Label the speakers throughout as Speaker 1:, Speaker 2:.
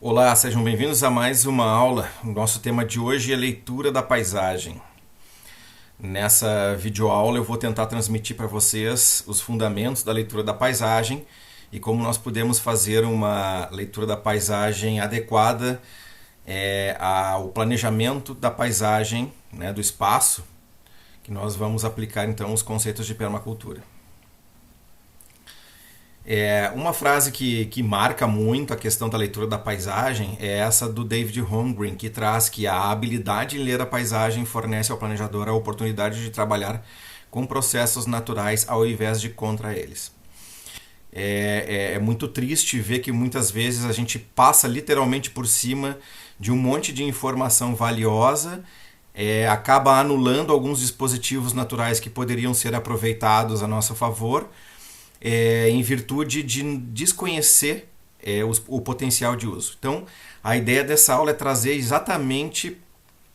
Speaker 1: Olá, sejam bem-vindos a mais uma aula. O nosso tema de hoje é leitura da paisagem. Nessa videoaula eu vou tentar transmitir para vocês os fundamentos da leitura da paisagem e como nós podemos fazer uma leitura da paisagem adequada ao planejamento da paisagem, do espaço, que nós vamos aplicar então os conceitos de permacultura. Uma frase que marca muito a questão da leitura da paisagem é essa do David Holmgren, que traz que a habilidade em ler a paisagem fornece ao planejador a oportunidade de trabalhar com processos naturais ao invés de contra eles. É muito triste ver que muitas vezes a gente passa literalmente por cima de um monte de informação valiosa, acaba anulando alguns dispositivos naturais que poderiam ser aproveitados a nosso favor, em virtude de desconhecer o potencial de uso. Então, a ideia dessa aula é trazer exatamente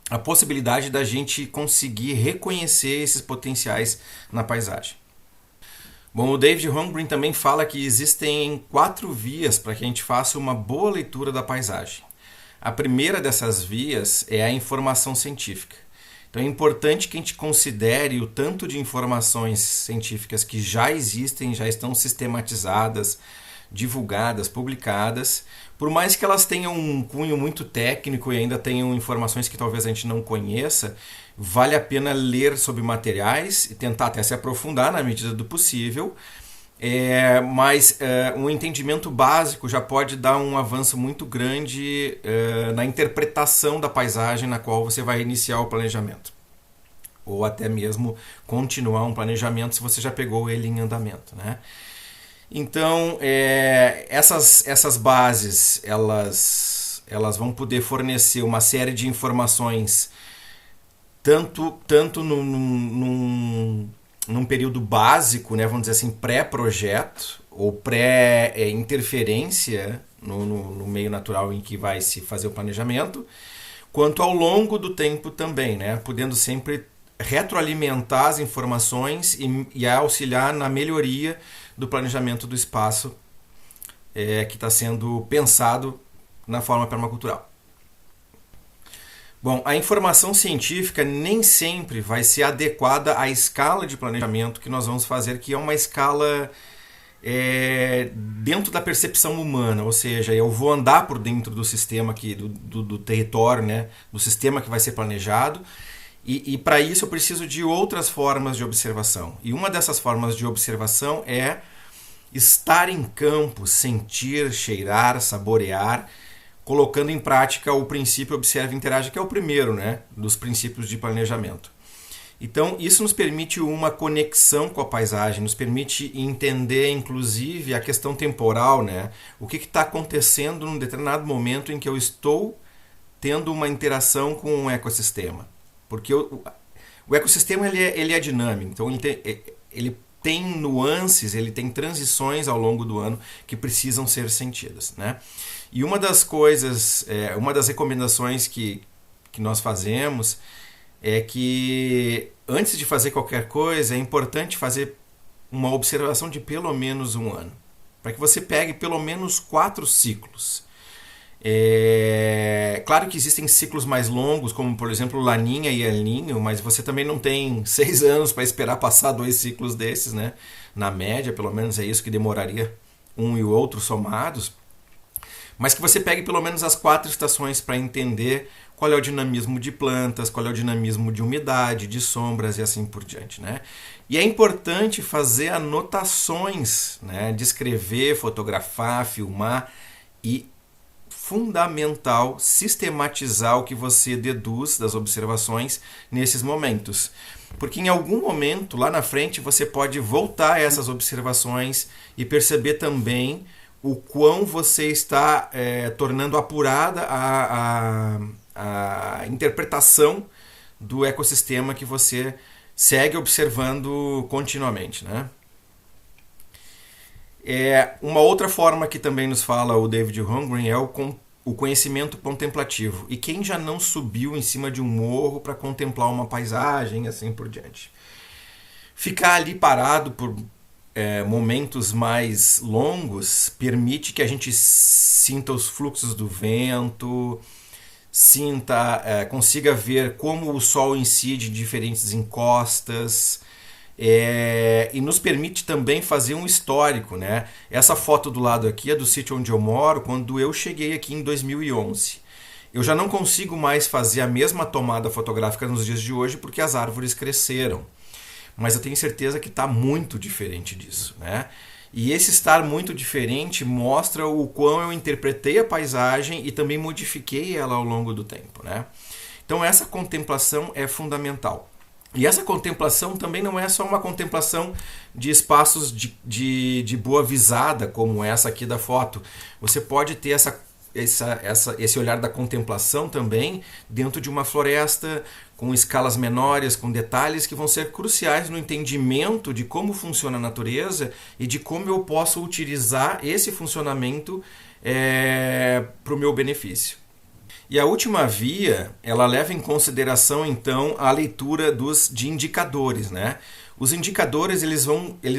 Speaker 1: a possibilidade da gente conseguir reconhecer esses potenciais na paisagem. Bom, o David Holmgren também fala que existem 4 vias para que a gente faça uma boa leitura da paisagem. A primeira dessas vias é a informação científica. Então é importante que a gente considere o tanto de informações científicas que já existem, já estão sistematizadas, divulgadas, publicadas, por mais que elas tenham um cunho muito técnico e ainda tenham informações que talvez a gente não conheça, vale a pena ler sobre materiais e tentar até se aprofundar na medida do possível, mas um entendimento básico já pode dar um avanço muito grande na interpretação da paisagem na qual você vai iniciar o planejamento. Ou até mesmo continuar um planejamento se você já pegou ele em andamento, né? Então, essas bases elas vão poder fornecer uma série de informações tanto num período básico, vamos dizer assim, pré-projeto ou pré-interferência no meio natural em que vai se fazer o planejamento, quanto ao longo do tempo também, podendo sempre retroalimentar as informações e auxiliar na melhoria do planejamento do espaço que está sendo pensado na forma permacultural. Bom, a informação científica nem sempre vai ser adequada à escala de planejamento que nós vamos fazer, que é uma escala dentro da percepção humana, ou seja, eu vou andar por dentro do sistema, do território, do sistema que vai ser planejado, e para isso eu preciso de outras formas de observação. E uma dessas formas de observação é estar em campo, sentir, cheirar, saborear, colocando em prática o princípio Observe e Interaja, que é o primeiro dos princípios de planejamento. Então, isso nos permite uma conexão com a paisagem, nos permite entender, inclusive, a questão temporal, o que está acontecendo num determinado momento em que eu estou tendo uma interação com um ecossistema. Porque o ecossistema ele é dinâmico, então ele tem nuances, ele tem transições ao longo do ano que precisam ser sentidas, E uma das coisas, uma das recomendações que nós fazemos é que antes de fazer qualquer coisa é importante fazer uma observação de pelo menos um ano, para que você pegue pelo menos 4 ciclos. Claro que existem ciclos mais longos, como por exemplo Laninha e El Niño, mas você também não tem 6 anos para esperar passar 2 ciclos desses, Na média, pelo menos é isso que demoraria um e o outro somados. Mas que você pegue pelo menos as 4 estações para entender qual é o dinamismo de plantas, qual é o dinamismo de umidade, de sombras e assim por diante, E é importante fazer anotações, descrever, fotografar, filmar e fundamental sistematizar o que você deduz das observações nesses momentos. Porque em algum momento, lá na frente, você pode voltar a essas observações e perceber também o quão você está tornando apurada a interpretação do ecossistema que você segue observando continuamente, Uma outra forma que também nos fala o David Holmgren é o conhecimento contemplativo. E quem já não subiu em cima de um morro para contemplar uma paisagem e assim por diante? Ficar ali parado por momentos mais longos permite que a gente sinta os fluxos do vento, consiga ver como o Sol incide em diferentes encostas, e nos permite também fazer um histórico, né? Essa foto do lado aqui é do sítio onde eu moro, quando eu cheguei aqui em 2011. Eu já não consigo mais fazer a mesma tomada fotográfica nos dias de hoje porque as árvores cresceram. Mas eu tenho certeza que está muito diferente disso, né? E esse estar muito diferente mostra o quão eu interpretei a paisagem e também modifiquei ela ao longo do tempo, né? Então essa contemplação é fundamental. E essa contemplação também não é só uma contemplação de espaços de boa visada, como essa aqui da foto. Você pode ter esse olhar da contemplação também dentro de uma floresta, com escalas menores, com detalhes que vão ser cruciais no entendimento de como funciona a natureza e de como eu posso utilizar esse funcionamento para o meu benefício. E a última via, ela leva em consideração então a leitura de indicadores, né? Os indicadores eles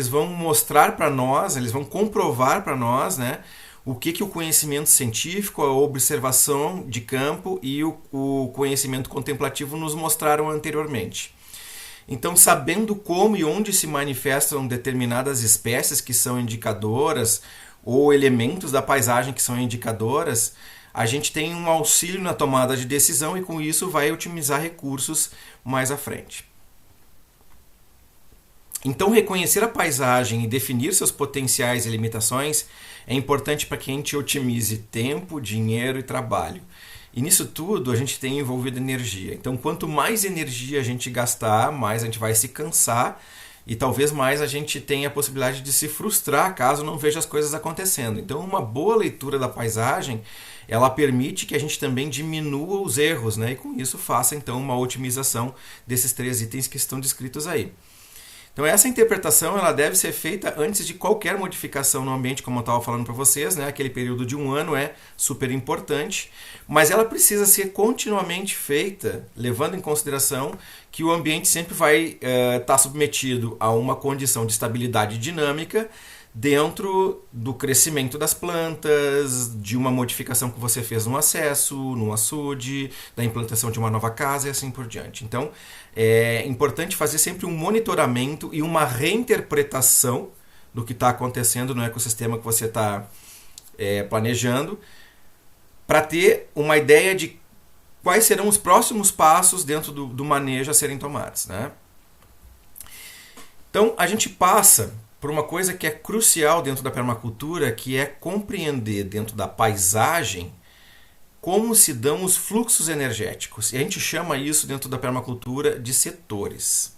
Speaker 1: vão mostrar para nós, eles vão comprovar para nós, né, o que o conhecimento científico, a observação de campo e o conhecimento contemplativo nos mostraram anteriormente. Então, sabendo como e onde se manifestam determinadas espécies que são indicadoras ou elementos da paisagem que são indicadoras, a gente tem um auxílio na tomada de decisão e com isso vai otimizar recursos mais à frente. Então, reconhecer a paisagem e definir seus potenciais e limitações é importante para que a gente otimize tempo, dinheiro e trabalho. E nisso tudo a gente tem envolvido energia. Então, quanto mais energia a gente gastar, mais a gente vai se cansar e talvez mais a gente tenha a possibilidade de se frustrar caso não veja as coisas acontecendo. Então, uma boa leitura da paisagem, ela permite que a gente também diminua os erros, né? E com isso faça então uma otimização desses 3 itens que estão descritos aí. Então essa interpretação ela deve ser feita antes de qualquer modificação no ambiente, como eu estava falando para vocês, né? Aquele período de 1 ano é super importante, mas ela precisa ser continuamente feita, levando em consideração que o ambiente sempre vai estar submetido a uma condição de estabilidade dinâmica dentro do crescimento das plantas, de uma modificação que você fez no acesso, no açude, da implantação de uma nova casa e assim por diante. Então, é importante fazer sempre um monitoramento e uma reinterpretação do que está acontecendo no ecossistema que você está planejando, para ter uma ideia de quais serão os próximos passos dentro do manejo a serem tomados, né? Então, a gente passa por uma coisa que é crucial dentro da permacultura, que é compreender dentro da paisagem como se dão os fluxos energéticos. E a gente chama isso dentro da permacultura de setores.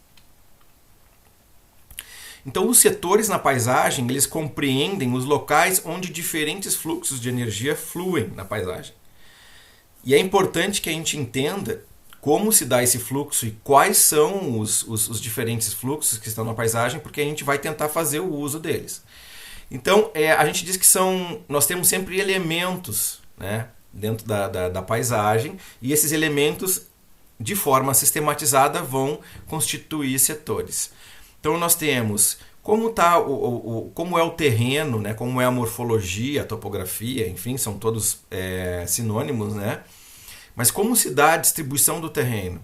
Speaker 1: Então, os setores na paisagem, eles compreendem os locais onde diferentes fluxos de energia fluem na paisagem. E é importante que a gente entenda como se dá esse fluxo e quais são os diferentes fluxos que estão na paisagem, porque a gente vai tentar fazer o uso deles. Então, a gente diz que nós temos sempre elementos, né, dentro da paisagem, e esses elementos, de forma sistematizada, vão constituir setores. Então, nós temos como é o terreno, né, como é a morfologia, a topografia, enfim, são todos sinônimos, né? Mas como se dá a distribuição do terreno?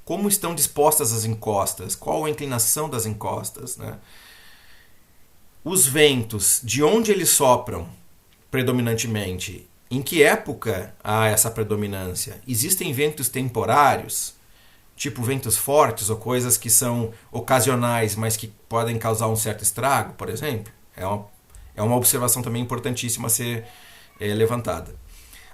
Speaker 1: Como estão dispostas as encostas? Qual a inclinação das encostas, né? Os ventos, de onde eles sopram predominantemente? Em que época há essa predominância? Existem ventos temporários, tipo ventos fortes ou coisas que são ocasionais, mas que podem causar um certo estrago, por exemplo? É uma observação também importantíssima a ser levantada.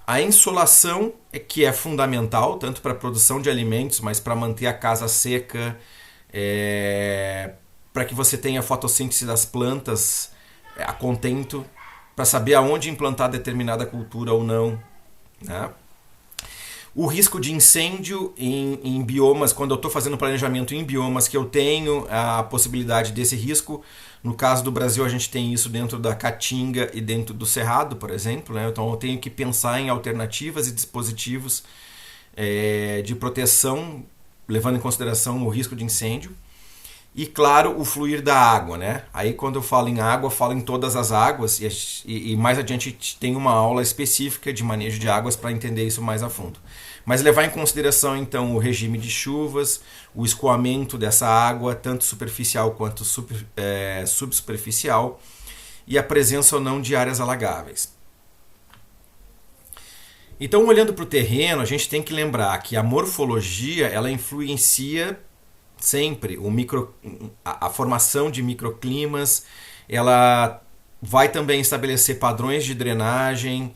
Speaker 1: A insolação que é fundamental, tanto para a produção de alimentos, mas para manter a casa seca, para que você tenha a fotossíntese das plantas a contento, para saber aonde implantar determinada cultura ou não, né? O risco de incêndio em biomas, quando eu estou fazendo planejamento em biomas que eu tenho a possibilidade desse risco. No caso do Brasil, a gente tem isso dentro da Caatinga e dentro do Cerrado, por exemplo, né? Então eu tenho que pensar em alternativas e dispositivos de proteção, levando em consideração o risco de incêndio. E, claro, o fluir da água, né? Aí, quando eu falo em água, eu falo em todas as águas. E mais adiante tem uma aula específica de manejo de águas para entender isso mais a fundo. Mas levar em consideração, então, o regime de chuvas, o escoamento dessa água, tanto superficial quanto subsuperficial, e a presença ou não de áreas alagáveis. Então, olhando para o terreno, a gente tem que lembrar que a morfologia ela influencia sempre a formação de microclimas, ela vai também estabelecer padrões de drenagem,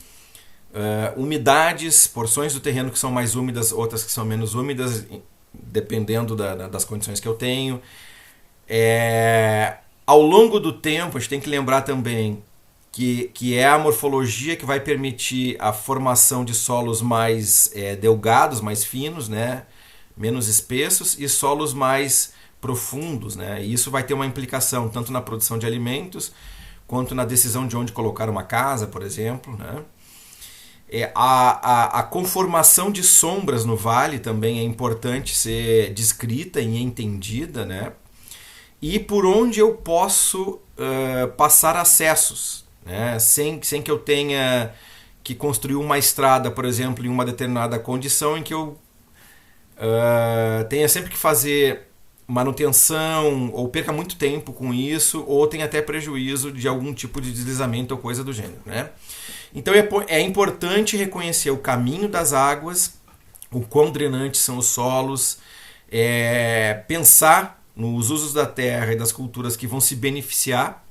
Speaker 1: umidades, porções do terreno que são mais úmidas, outras que são menos úmidas, dependendo das condições que eu tenho. Ao longo do tempo, a gente tem que lembrar também que é a morfologia que vai permitir a formação de solos mais delgados, mais finos, né? Menos espessos, e solos mais profundos, né? E isso vai ter uma implicação tanto na produção de alimentos quanto na decisão de onde colocar uma casa, por exemplo, né? A conformação de sombras no vale também é importante ser descrita e entendida, né? E por onde eu posso passar acessos, né? Sem que eu tenha que construir uma estrada, por exemplo, em uma determinada condição em que eu tenha sempre que fazer manutenção ou perca muito tempo com isso, ou tenha até prejuízo de algum tipo de deslizamento ou coisa do gênero, né? Então é importante reconhecer o caminho das águas, o quão drenantes são os solos, pensar nos usos da terra e das culturas que vão se beneficiar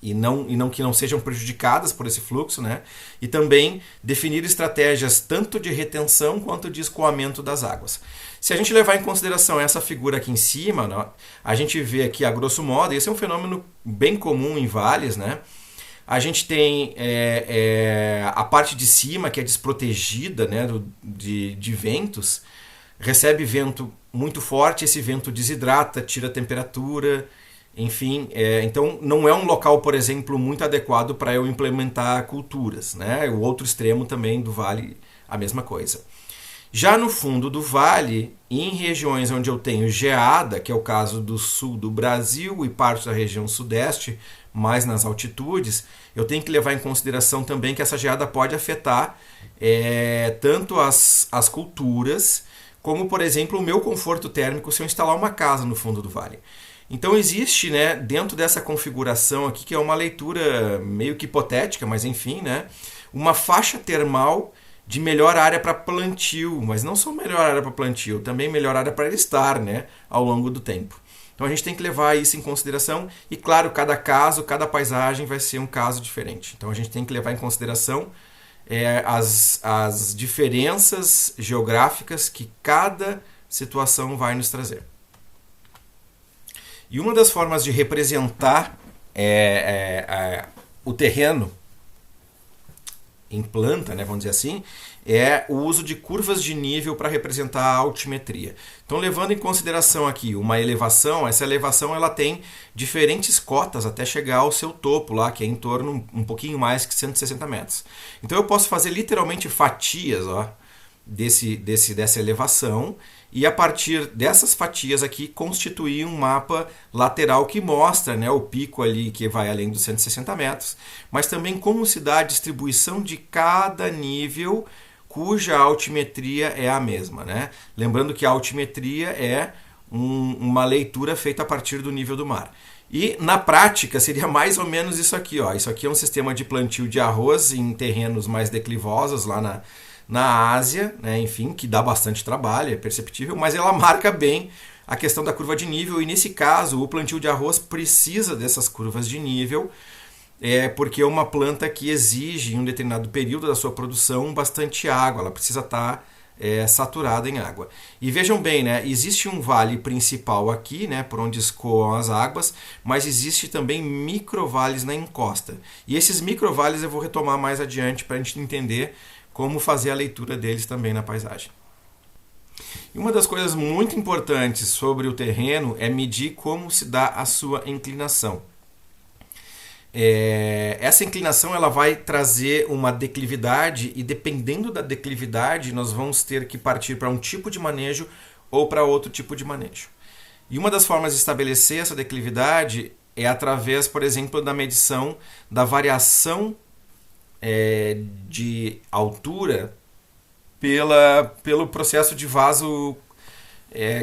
Speaker 1: e não que não sejam prejudicadas por esse fluxo, né? E também definir estratégias tanto de retenção quanto de escoamento das águas. Se a gente levar em consideração essa figura aqui em cima, né, a gente vê aqui a grosso modo, esse é um fenômeno bem comum em vales, né? A gente tem a parte de cima que é desprotegida, né, de ventos, recebe vento muito forte, esse vento desidrata, tira a temperatura, enfim, então não é um local, por exemplo, muito adequado para eu implementar culturas, né? O outro extremo também do vale, a mesma coisa. Já no fundo do vale, em regiões onde eu tenho geada, que é o caso do sul do Brasil e parte da região sudeste, mais nas altitudes, eu tenho que levar em consideração também que essa geada pode afetar tanto as culturas, como, por exemplo, o meu conforto térmico se eu instalar uma casa no fundo do vale. Então existe, né, dentro dessa configuração aqui, que é uma leitura meio que hipotética, mas enfim, né, uma faixa termal de melhor área para plantio, mas não só melhor área para plantio, também melhor área para estar, né, ao longo do tempo. Então a gente tem que levar isso em consideração e, claro, cada caso, cada paisagem vai ser um caso diferente. Então a gente tem que levar em consideração as diferenças geográficas que cada situação vai nos trazer. E uma das formas de representar o terreno em planta, né, vamos dizer assim, é o uso de curvas de nível para representar a altimetria. Então, levando em consideração aqui uma elevação, essa elevação ela tem diferentes cotas até chegar ao seu topo lá, que é em torno um pouquinho mais que 160 metros. Então, eu posso fazer literalmente fatias, ó, dessa elevação, e a partir dessas fatias aqui constituir um mapa lateral que mostra, né, o pico ali que vai além dos 160 metros, mas também como se dá a distribuição de cada nível cuja altimetria é a mesma, né? Lembrando que a altimetria é uma leitura feita a partir do nível do mar. E na prática seria mais ou menos isso aqui, ó. Isso aqui é um sistema de plantio de arroz em terrenos mais declivosos lá na Ásia, né, enfim, que dá bastante trabalho, é perceptível, mas ela marca bem a questão da curva de nível, e nesse caso o plantio de arroz precisa dessas curvas de nível, porque é uma planta que exige em um determinado período da sua produção bastante água, ela precisa estar saturada em água. E vejam bem, né, existe um vale principal aqui, né, por onde escoam as águas, mas existe também microvales na encosta. E esses microvales eu vou retomar mais adiante para a gente entender como fazer a leitura deles também na paisagem. E uma das coisas muito importantes sobre o terreno é medir como se dá a sua inclinação. Essa inclinação ela vai trazer uma declividade, e dependendo da declividade nós vamos ter que partir para um tipo de manejo ou para outro tipo de manejo. E uma das formas de estabelecer essa declividade é através, por exemplo, da medição da variação de altura pelo processo de vaso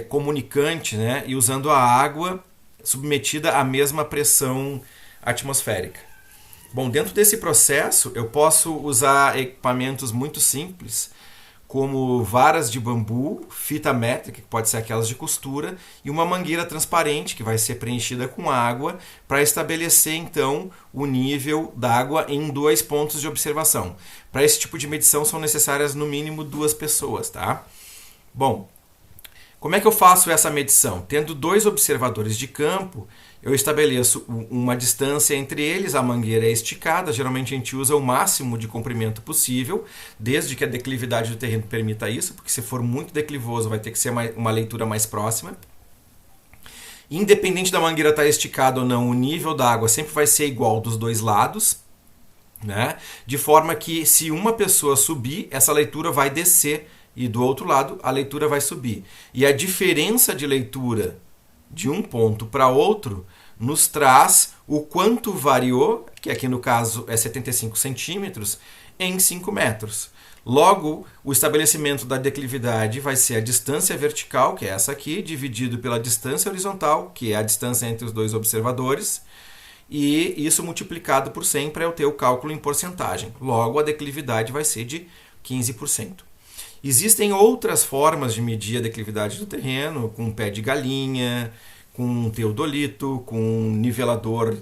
Speaker 1: comunicante, né? E usando a água submetida à mesma pressão atmosférica. Bom, dentro desse processo eu posso usar equipamentos muito simples, como varas de bambu, fita métrica, que pode ser aquelas de costura, e uma mangueira transparente, que vai ser preenchida com água, para estabelecer então o nível d'água em 2 pontos de observação. Para esse tipo de medição são necessárias no mínimo 2 pessoas, tá? Bom, como é que eu faço essa medição? Tendo 2 observadores de campo, eu estabeleço uma distância entre eles, a mangueira é esticada, geralmente a gente usa o máximo de comprimento possível, desde que a declividade do terreno permita isso, porque se for muito declivoso vai ter que ser uma leitura mais próxima. Independente da mangueira estar esticada ou não, o nível da água sempre vai ser igual dos 2 lados, né? De forma que se uma pessoa subir, essa leitura vai descer e do outro lado a leitura vai subir. E a diferença de leitura de um ponto para outro nos traz o quanto variou, que aqui no caso é 75 centímetros, em 5 metros. Logo, o estabelecimento da declividade vai ser a distância vertical, que é essa aqui, dividido pela distância horizontal, que é a distância entre os 2 observadores, e isso multiplicado por 100 para eu ter o cálculo em porcentagem. Logo, a declividade vai ser de 15%. Existem outras formas de medir a declividade do terreno, com pé de galinha, com teodolito, com nivelador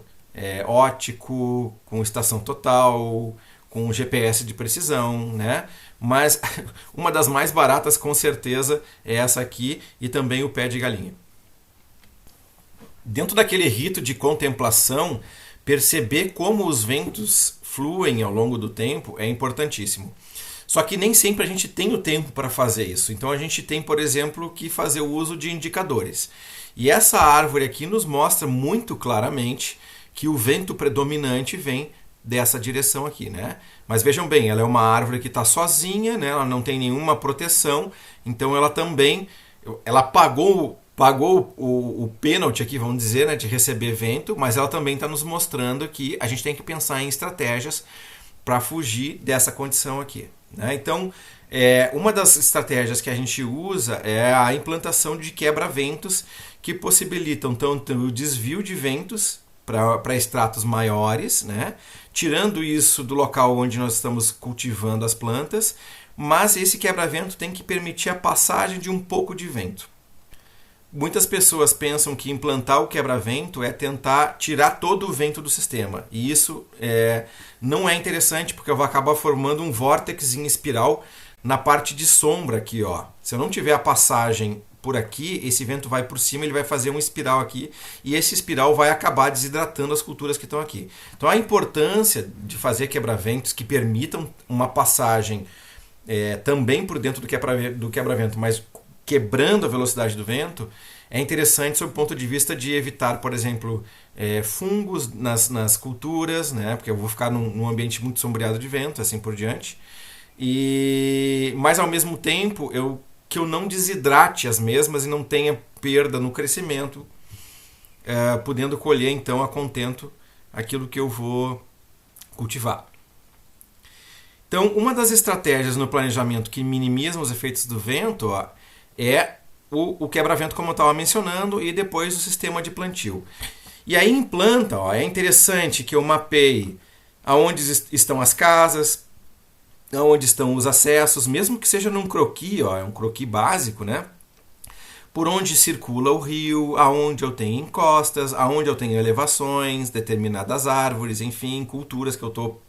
Speaker 1: óptico, com estação total, com GPS de precisão, né? Mas uma das mais baratas com certeza é essa aqui e também o pé de galinha. Dentro daquele rito de contemplação, perceber como os ventos fluem ao longo do tempo é importantíssimo. Só que nem sempre a gente tem o tempo para fazer isso. Então a gente tem, por exemplo, que fazer o uso de indicadores. E essa árvore aqui nos mostra muito claramente que o vento predominante vem dessa direção aqui, né? Mas vejam bem, ela é uma árvore que está sozinha, né? Ela não tem nenhuma proteção, então ela também pagou o pênalti aqui, vamos dizer, né, de receber vento, mas ela também está nos mostrando que a gente tem que pensar em estratégias para fugir dessa condição aqui, né? Então, uma das estratégias que a gente usa é a implantação de quebra-ventos que possibilitam tanto o desvio de ventos para estratos maiores, né? Tirando isso do local onde nós estamos cultivando as plantas, mas esse quebra-vento tem que permitir a passagem de um pouco de vento. Muitas pessoas pensam que implantar o quebra-vento é tentar tirar todo o vento do sistema. E isso não é interessante, porque eu vou acabar formando um vórtex em espiral na parte de sombra aqui, ó. Se eu não tiver a passagem por aqui, esse vento vai por cima, ele vai fazer um espiral aqui, e esse espiral vai acabar desidratando as culturas que estão aqui. Então a importância de fazer quebra-ventos que permitam uma passagem também por dentro do quebra-vento, mas quebrando a velocidade do vento, é interessante sob o ponto de vista de evitar, por exemplo, fungos nas culturas, né? Porque eu vou ficar num ambiente muito sombreado de vento, assim por diante. Mas ao mesmo tempo que eu não desidrate as mesmas e não tenha perda no crescimento, podendo colher então a contento aquilo que eu vou cultivar. Então, uma das estratégias no planejamento que minimizam os efeitos do vento é o quebra-vento, como eu estava mencionando, e depois o sistema de plantio. E aí em planta, é interessante que eu mapeie aonde estão as casas, aonde estão os acessos, mesmo que seja num croquis, é um croquis básico, né? Por onde circula o rio, aonde eu tenho encostas, aonde eu tenho elevações, determinadas árvores, enfim, culturas que eu estou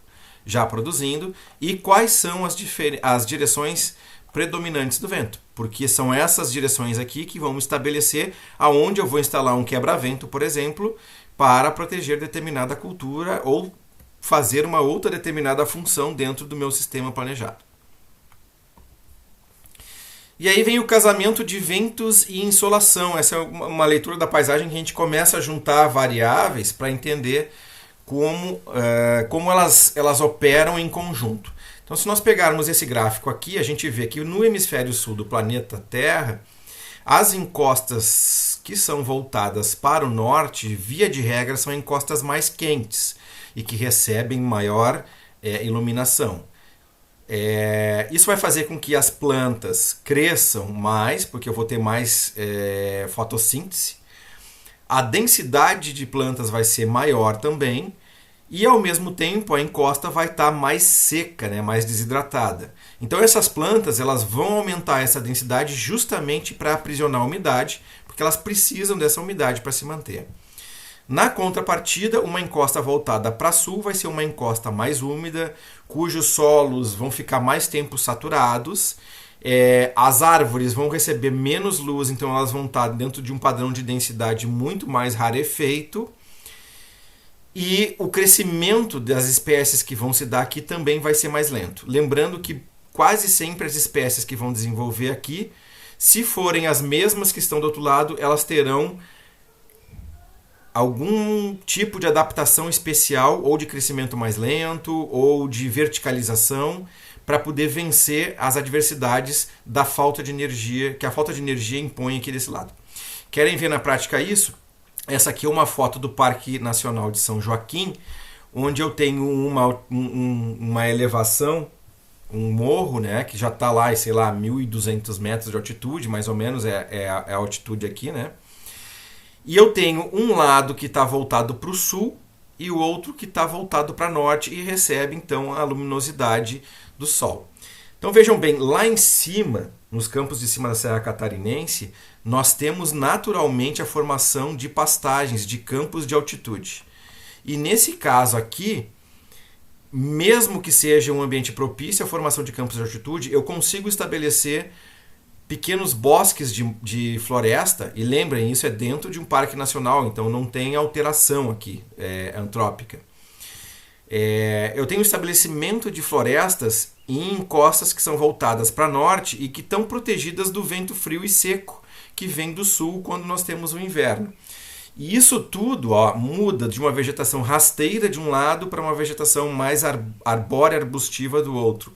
Speaker 1: já produzindo, e quais são as direções predominantes do vento, porque são essas direções aqui que vão estabelecer aonde eu vou instalar um quebra-vento, por exemplo, para proteger determinada cultura ou fazer uma outra determinada função dentro do meu sistema planejado. E aí vem o casamento de ventos e insolação. Essa é uma leitura da paisagem que a gente começa a juntar variáveis para entender como elas operam em conjunto. Então, se nós pegarmos esse gráfico aqui, a gente vê que no hemisfério sul do planeta Terra, As encostas que são voltadas para o norte, via de regra, são encostas mais quentes e que recebem maior iluminação. Isso vai fazer com que as plantas cresçam mais, porque eu vou ter mais fotossíntese. A densidade de plantas vai ser maior também. E ao mesmo tempo a encosta vai estar mais seca, né, mais desidratada. Então essas plantas elas vão aumentar essa densidade justamente para aprisionar a umidade, porque elas precisam dessa umidade para se manter. Na contrapartida, uma encosta voltada para sul vai ser uma encosta mais úmida, cujos solos vão ficar mais tempo saturados. As árvores vão receber menos luz, então elas vão estar dentro de um padrão de densidade muito mais rarefeito. E o crescimento das espécies que vão se dar aqui também vai ser mais lento. Lembrando que quase sempre as espécies que vão desenvolver aqui, se forem as mesmas que estão do outro lado, elas terão algum tipo de adaptação especial, ou de crescimento mais lento, ou de verticalização, para poder vencer as adversidades da falta de energia, que a falta de energia impõe aqui desse lado. Querem ver na prática isso? Essa aqui é uma foto do Parque Nacional de São Joaquim, onde eu tenho uma elevação, um morro, né, que já está lá, sei lá, 1.200 metros de altitude, mais ou menos é a altitude aqui, né? E eu tenho um lado que está voltado para o sul e o outro que está voltado para norte e recebe então a luminosidade do sol. Então vejam bem, lá em cima, nos campos de cima da Serra Catarinense, nós temos naturalmente a formação de pastagens, de campos de altitude. E nesse caso aqui, mesmo que seja um ambiente propício à formação de campos de altitude, eu consigo estabelecer pequenos bosques de floresta, e lembrem, isso é dentro de um parque nacional, então não tem alteração aqui antrópica. Eu tenho estabelecimento de florestas em encostas que são voltadas para norte e que estão protegidas do vento frio e seco que vem do sul quando nós temos o inverno. E isso tudo muda de uma vegetação rasteira de um lado para uma vegetação mais arbórea, arbustiva do outro.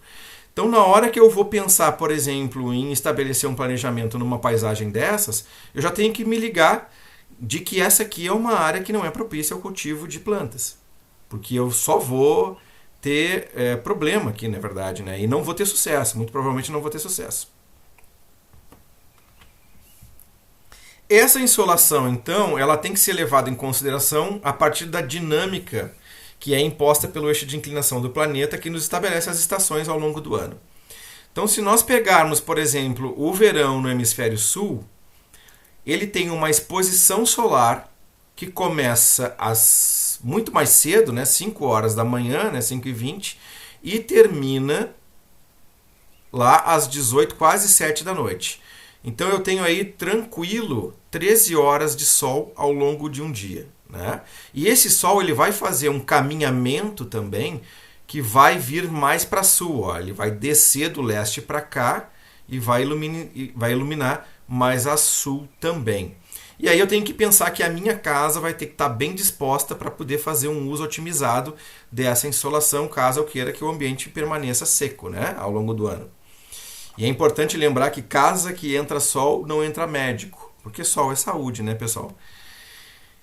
Speaker 1: Então, na hora que eu vou pensar, por exemplo, em estabelecer um planejamento numa paisagem dessas, eu já tenho que me ligar de que essa aqui é uma área que não é propícia ao cultivo de plantas. Porque eu só vou ter problema aqui, na verdade, né? E não vou ter sucesso, muito provavelmente não vou ter sucesso. Essa insolação, então, ela tem que ser levada em consideração a partir da dinâmica que é imposta pelo eixo de inclinação do planeta, que nos estabelece as estações ao longo do ano. Então, se nós pegarmos, por exemplo, o verão no hemisfério sul, ele tem uma exposição solar que começa muito mais cedo, né, 5 horas da manhã, né, 5h20, e termina lá às 18, quase 7 da noite. Então eu tenho aí tranquilo 13 horas de sol ao longo de um dia, né? E esse sol ele vai fazer um caminhamento também que vai vir mais para sul, ó. Ele vai descer do leste para cá e vai iluminar mais a sul também. E aí eu tenho que pensar que a minha casa vai ter que estar bem disposta para poder fazer um uso otimizado dessa insolação, caso eu queira que o ambiente permaneça seco, né, ao longo do ano. E é importante lembrar que casa que entra sol não entra médico, porque sol é saúde, né, pessoal?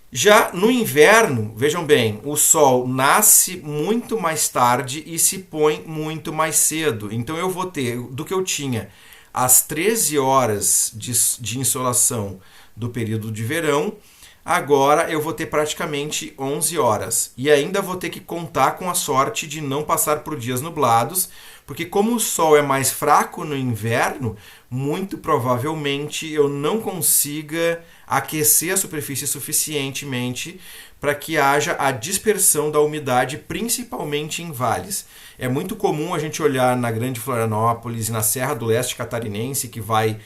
Speaker 1: Já no inverno, vejam bem, o sol nasce muito mais tarde e se põe muito mais cedo. Então eu vou ter, do que eu tinha às 13 horas de insolação do período de verão, agora eu vou ter praticamente 11 horas. E ainda vou ter que contar com a sorte de não passar por dias nublados, porque como o sol é mais fraco no inverno, muito provavelmente eu não consiga aquecer a superfície suficientemente para que haja a dispersão da umidade, principalmente em vales. É muito comum a gente olhar na Grande Florianópolis e na Serra do Leste Catarinense, que vai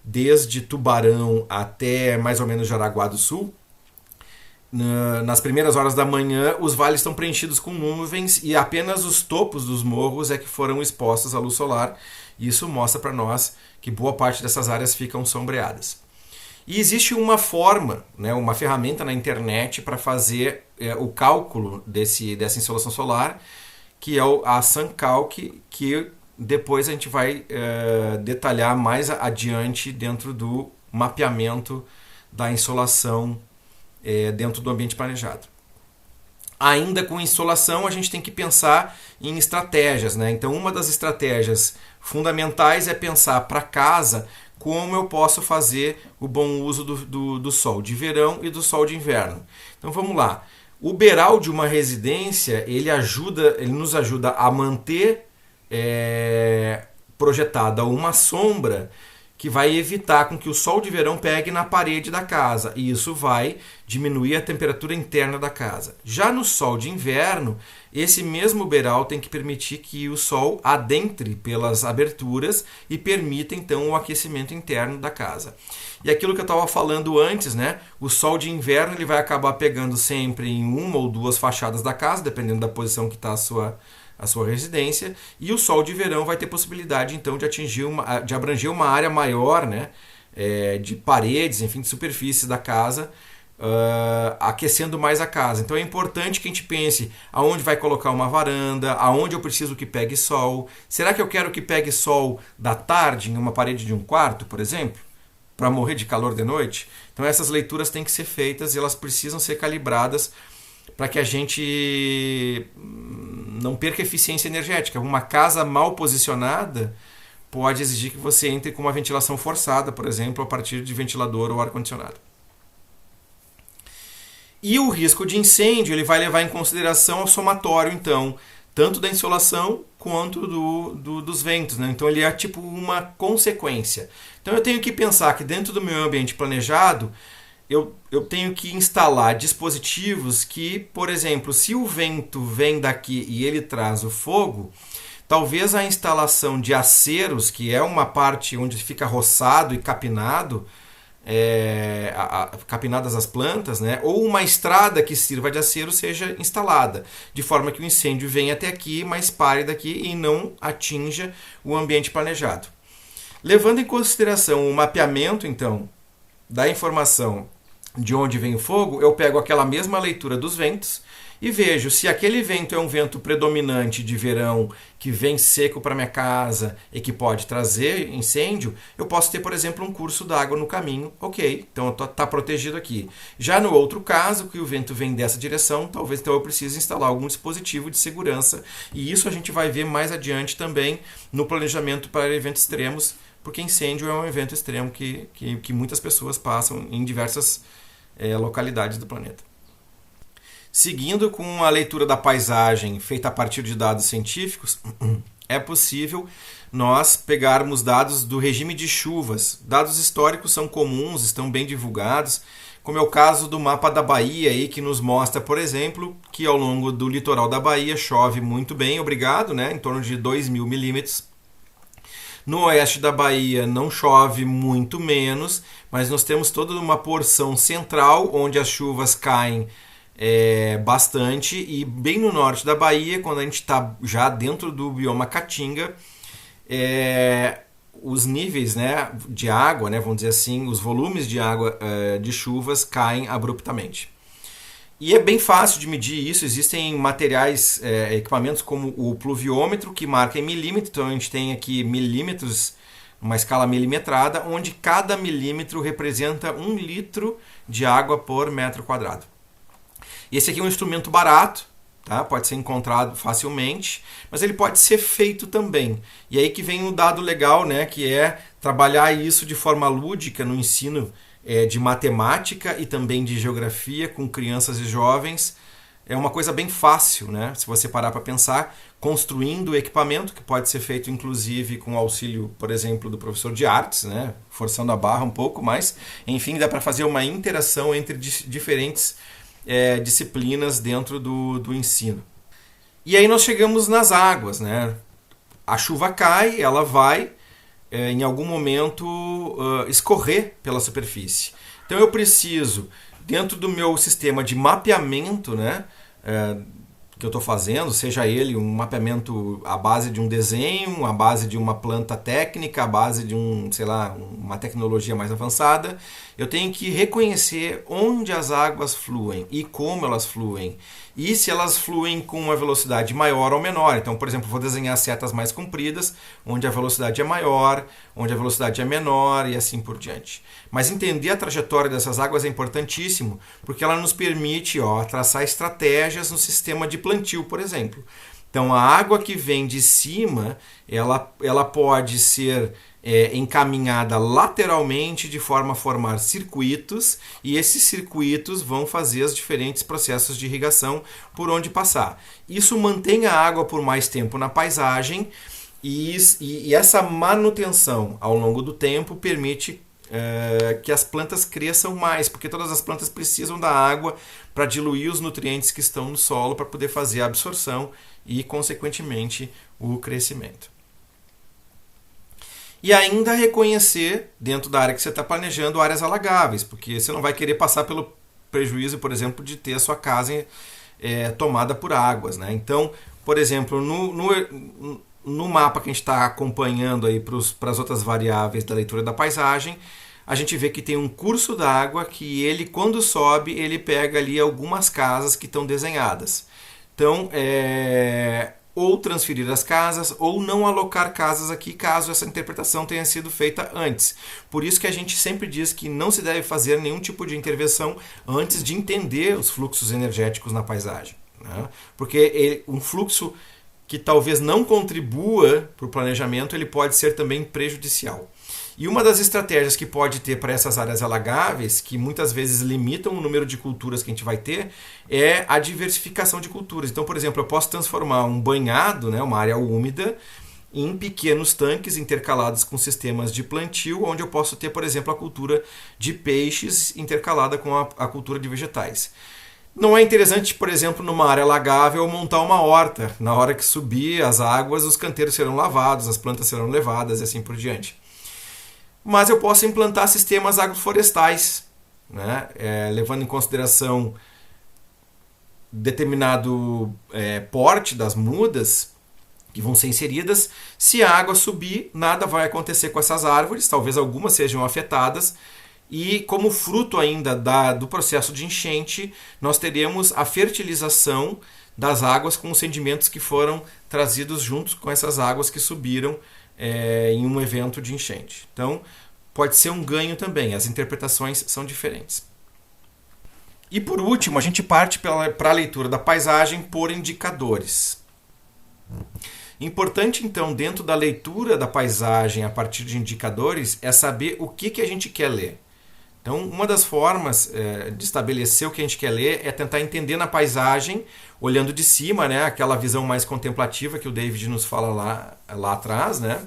Speaker 1: desde Tubarão até mais ou menos Jaraguá do Sul. Nas primeiras horas da manhã, os vales estão preenchidos com nuvens e apenas os topos dos morros é que foram expostos à luz solar. E isso mostra para nós que boa parte dessas áreas ficam sombreadas. E existe uma forma, né, uma ferramenta na internet para fazer o cálculo dessa insolação solar, que é a SunCalc, que depois a gente vai detalhar mais adiante dentro do mapeamento da insolação dentro do ambiente planejado. Ainda com insolação, a gente tem que pensar em estratégias, né? Então, uma das estratégias fundamentais é pensar para casa como eu posso fazer o bom uso do sol de verão e do sol de inverno. Então, vamos lá. O beiral de uma residência, ele nos ajuda a manter projetada uma sombra que vai evitar com que o sol de verão pegue na parede da casa, e isso vai diminuir a temperatura interna da casa. Já no sol de inverno, esse mesmo beiral tem que permitir que o sol adentre pelas aberturas e permita então o aquecimento interno da casa. E aquilo que eu estava falando antes, né? O sol de inverno ele vai acabar pegando sempre em uma ou duas fachadas da casa, dependendo da posição que está a sua residência, e o sol de verão vai ter possibilidade então de abranger uma área maior, né, de paredes, enfim, de superfícies da casa, aquecendo mais a casa. Então é importante que a gente pense aonde vai colocar uma varanda, aonde eu preciso que pegue sol. Será que eu quero que pegue sol da tarde em uma parede de um quarto, por exemplo, para morrer de calor de noite? Então essas leituras têm que ser feitas e elas precisam ser calibradas para que a gente não perca eficiência energética. Uma casa mal posicionada pode exigir que você entre com uma ventilação forçada, por exemplo, a partir de ventilador ou ar-condicionado. E o risco de incêndio ele vai levar em consideração o somatório, então, tanto da insolação quanto dos ventos, né? Então ele é tipo uma consequência. Então eu tenho que pensar que dentro do meu ambiente planejado, eu tenho que instalar dispositivos que, por exemplo, se o vento vem daqui e ele traz o fogo, talvez a instalação de aceros, que é uma parte onde fica roçado e capinado, capinadas as plantas, né? Ou uma estrada que sirva de acero seja instalada, de forma que o incêndio venha até aqui, mas pare daqui e não atinja o ambiente planejado. Levando em consideração o mapeamento, então, da informação de onde vem o fogo, eu pego aquela mesma leitura dos ventos e vejo se aquele vento é um vento predominante de verão que vem seco para minha casa e que pode trazer incêndio, eu posso ter, por exemplo, um curso d'água no caminho. Ok, então está protegido aqui. Já no outro caso, que o vento vem dessa direção, talvez então eu precise instalar algum dispositivo de segurança, e isso a gente vai ver mais adiante também no planejamento para eventos extremos, porque incêndio é um evento extremo que muitas pessoas passam em diversas localidades do planeta. Seguindo com a leitura da paisagem feita a partir de dados científicos, é possível nós pegarmos dados do regime de chuvas. Dados históricos são comuns, estão bem divulgados, como é o caso do mapa da Bahia, aí, que nos mostra, por exemplo, que ao longo do litoral da Bahia chove muito bem, obrigado, né, em torno de 2.000 milímetros. No oeste da Bahia não chove muito menos, mas nós temos toda uma porção central onde as chuvas caem bastante, e bem no norte da Bahia, quando a gente está já dentro do bioma Caatinga, os níveis, né, de água, né, vamos dizer assim, os volumes de água de chuvas caem abruptamente. E é bem fácil de medir isso, existem materiais, equipamentos como o pluviômetro, que marca em milímetros, então a gente tem aqui milímetros, uma escala milimetrada, onde cada milímetro representa 1 litro de água por metro quadrado. Esse aqui é um instrumento barato, tá? Pode ser encontrado facilmente, mas ele pode ser feito também. E aí que vem o dado legal, né, que é trabalhar isso de forma lúdica no ensino de matemática e também de geografia com crianças e jovens. É uma coisa bem fácil, né? Se você parar para pensar, construindo o equipamento, que pode ser feito inclusive com auxílio, por exemplo, do professor de artes, né? Forçando a barra um pouco, mas enfim, dá para fazer uma interação entre diferentes disciplinas dentro do ensino. E aí nós chegamos nas águas, né? A chuva cai, ela vai em algum momento escorrer pela superfície. Então eu preciso, dentro do meu sistema de mapeamento, né, que eu estou fazendo, seja ele um mapeamento à base de um desenho, à base de uma planta técnica, à base de uma tecnologia mais avançada, eu tenho que reconhecer onde as águas fluem e como elas fluem. E se elas fluem com uma velocidade maior ou menor. Então, por exemplo, vou desenhar setas mais compridas, onde a velocidade é maior, onde a velocidade é menor e assim por diante. Mas entender a trajetória dessas águas é importantíssimo, porque ela nos permite traçar estratégias no sistema de plantio, por exemplo. Então, a água que vem de cima, ela pode ser encaminhada lateralmente de forma a formar circuitos, e esses circuitos vão fazer os diferentes processos de irrigação por onde passar. Isso mantém a água por mais tempo na paisagem, e essa manutenção ao longo do tempo permite que as plantas cresçam mais, porque todas as plantas precisam da água para diluir os nutrientes que estão no solo para poder fazer a absorção e, consequentemente, o crescimento. E ainda reconhecer, dentro da área que você está planejando, áreas alagáveis, porque você não vai querer passar pelo prejuízo, por exemplo, de ter a sua casa tomada por águas, né? Então, por exemplo, no mapa que a gente está acompanhando para as outras variáveis da leitura da paisagem, a gente vê que tem um curso d'água que ele, quando sobe, ele pega ali algumas casas que estão desenhadas. Então, ou transferir as casas, ou não alocar casas aqui, caso essa interpretação tenha sido feita antes. Por isso que a gente sempre diz que não se deve fazer nenhum tipo de intervenção antes de entender os fluxos energéticos na paisagem, né? Porque um fluxo que talvez não contribua para o planejamento, ele pode ser também prejudicial. E uma das estratégias que pode ter para essas áreas alagáveis, que muitas vezes limitam o número de culturas que a gente vai ter, é a diversificação de culturas. Então, por exemplo, eu posso transformar um banhado, né, uma área úmida, em pequenos tanques intercalados com sistemas de plantio, onde eu posso ter, por exemplo, a cultura de peixes intercalada com a cultura de vegetais. Não é interessante, por exemplo, numa área alagável, montar uma horta. Na hora que subir as águas, os canteiros serão lavados, as plantas serão levadas e assim por diante. Mas eu posso implantar sistemas agroflorestais, né? Levando em consideração determinado porte das mudas que vão ser inseridas. Se a água subir, nada vai acontecer com essas árvores, talvez algumas sejam afetadas, e como fruto ainda do processo de enchente, nós teremos a fertilização das águas com os sedimentos que foram trazidos juntos com essas águas que subiram em um evento de enchente. Então, pode ser um ganho também, as interpretações são diferentes. E por último, a gente parte para a leitura da paisagem por indicadores. Importante, então, dentro da leitura da paisagem a partir de indicadores, é saber o que a gente quer ler. Então, uma das formas de estabelecer o que a gente quer ler é tentar entender na paisagem, olhando de cima, né, aquela visão mais contemplativa que o David nos fala lá atrás, né?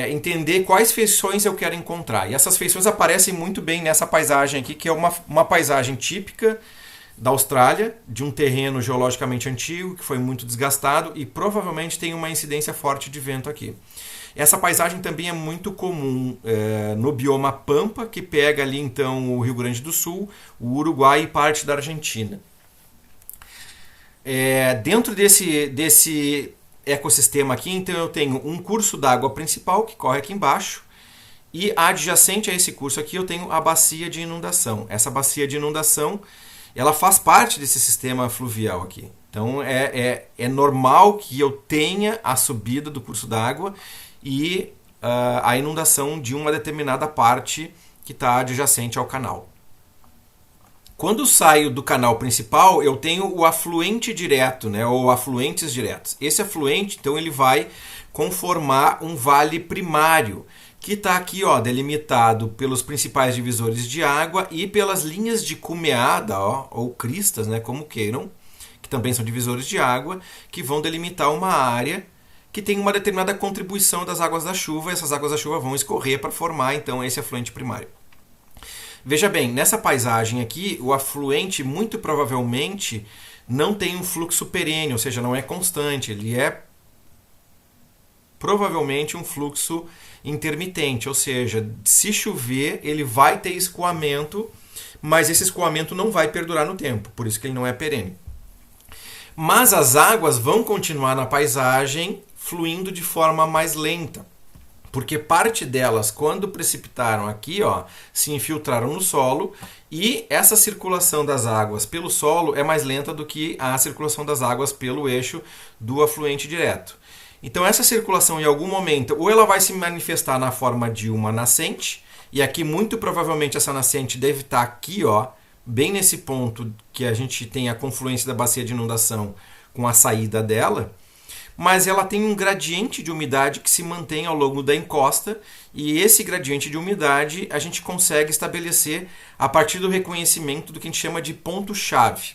Speaker 1: Entender quais feições eu quero encontrar. E essas feições aparecem muito bem nessa paisagem aqui, que é uma paisagem típica da Austrália, de um terreno geologicamente antigo, que foi muito desgastado e provavelmente tem uma incidência forte de vento aqui. Essa paisagem também é muito comum no bioma Pampa, que pega ali então o Rio Grande do Sul, o Uruguai e parte da Argentina. Dentro desse ecossistema aqui, então eu tenho um curso d'água principal que corre aqui embaixo, e adjacente a esse curso aqui eu tenho a bacia de inundação. Essa bacia de inundação, ela faz parte desse sistema fluvial aqui. Então é normal que eu tenha a subida do curso d'água e a inundação de uma determinada parte que está adjacente ao canal. Quando saio do canal principal, eu tenho o afluente direto, né, ou afluentes diretos. Esse afluente, então, ele vai conformar um vale primário, que está aqui delimitado pelos principais divisores de água e pelas linhas de cumeada, ou cristas, né, como queiram, que também são divisores de água, que vão delimitar uma área que tem uma determinada contribuição das águas da chuva, e essas águas da chuva vão escorrer para formar, então, esse afluente primário. Veja bem, nessa paisagem aqui, o afluente muito provavelmente não tem um fluxo perene, ou seja, não é constante, ele é provavelmente um fluxo intermitente, ou seja, se chover ele vai ter escoamento, mas esse escoamento não vai perdurar no tempo, por isso que ele não é perene. Mas as águas vão continuar na paisagem fluindo de forma mais lenta. Porque parte delas, quando precipitaram aqui, se infiltraram no solo, e essa circulação das águas pelo solo é mais lenta do que a circulação das águas pelo eixo do afluente direto. Então essa circulação em algum momento ou ela vai se manifestar na forma de uma nascente, e aqui muito provavelmente essa nascente deve estar aqui, ó, bem nesse ponto que a gente tem a confluência da bacia de inundação com a saída dela, mas ela tem um gradiente de umidade que se mantém ao longo da encosta, e esse gradiente de umidade a gente consegue estabelecer a partir do reconhecimento do que a gente chama de ponto-chave.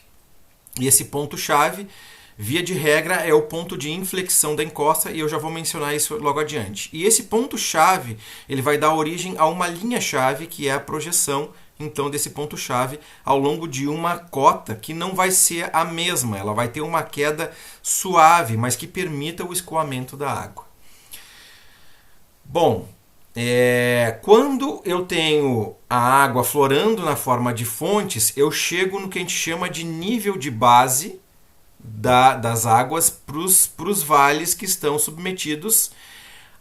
Speaker 1: E esse ponto-chave, via de regra, é o ponto de inflexão da encosta, e eu já vou mencionar isso logo adiante. E esse ponto-chave ele vai dar origem a uma linha-chave, que é a projeção então desse ponto-chave ao longo de uma cota que não vai ser a mesma, ela vai ter uma queda suave, mas que permita o escoamento da água. Bom, quando eu tenho a água florando na forma de fontes, eu chego no que a gente chama de nível de base das águas para os vales que estão submetidos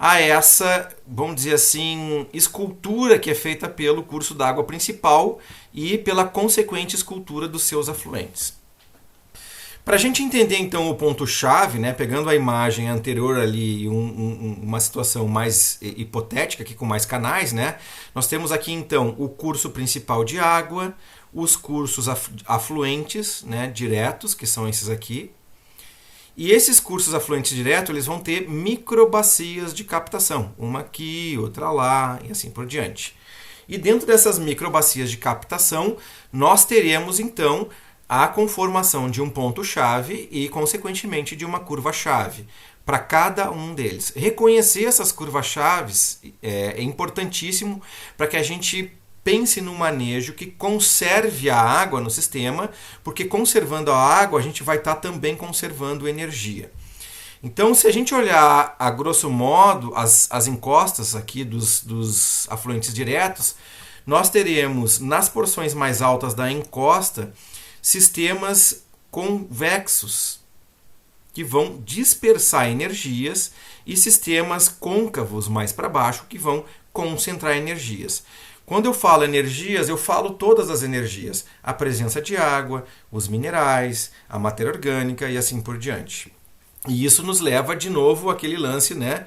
Speaker 1: a essa, vamos dizer assim, escultura que é feita pelo curso d'água principal e pela consequente escultura dos seus afluentes. Para a gente entender então o ponto-chave, né, pegando a imagem anterior ali, uma situação mais hipotética, aqui com mais canais, né, nós temos aqui então o curso principal de água, os cursos afluentes, né, diretos, que são esses aqui. E esses cursos afluentes diretos, eles vão ter microbacias de captação, uma aqui, outra lá e assim por diante. E dentro dessas microbacias de captação, nós teremos então a conformação de um ponto-chave e, consequentemente, de uma curva-chave para cada um deles. Reconhecer essas curvas-chaves é importantíssimo para que a gente pense no manejo que conserve a água no sistema, porque conservando a água a gente vai estar também conservando energia. Então, se a gente olhar a grosso modo as encostas aqui dos afluentes diretos, nós teremos nas porções mais altas da encosta sistemas convexos que vão dispersar energias e sistemas côncavos mais para baixo que vão concentrar energias. Quando eu falo energias, eu falo todas as energias. A presença de água, os minerais, a matéria orgânica e assim por diante. E isso nos leva de novo àquele lance, né,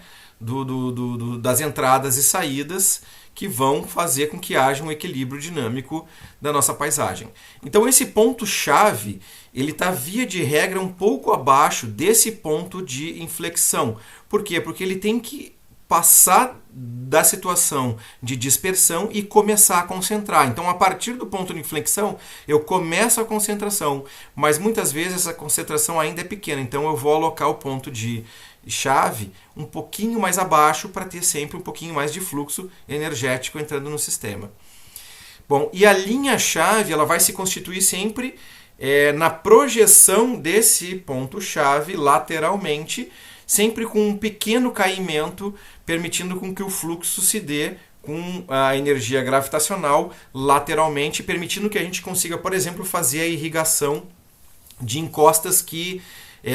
Speaker 1: das entradas e saídas que vão fazer com que haja um equilíbrio dinâmico da nossa paisagem. Então esse ponto-chave, ele está via de regra um pouco abaixo desse ponto de inflexão. Por quê? Porque ele tem que passar da situação de dispersão e começar a concentrar. Então, a partir do ponto de inflexão, eu começo a concentração, mas muitas vezes essa concentração ainda é pequena, então eu vou alocar o ponto de chave um pouquinho mais abaixo para ter sempre um pouquinho mais de fluxo energético entrando no sistema. Bom, e a linha-chave ela vai se constituir sempre na projeção desse ponto-chave lateralmente, sempre com um pequeno caimento, permitindo com que o fluxo se dê com a energia gravitacional lateralmente, permitindo que a gente consiga, por exemplo, fazer a irrigação de encostas que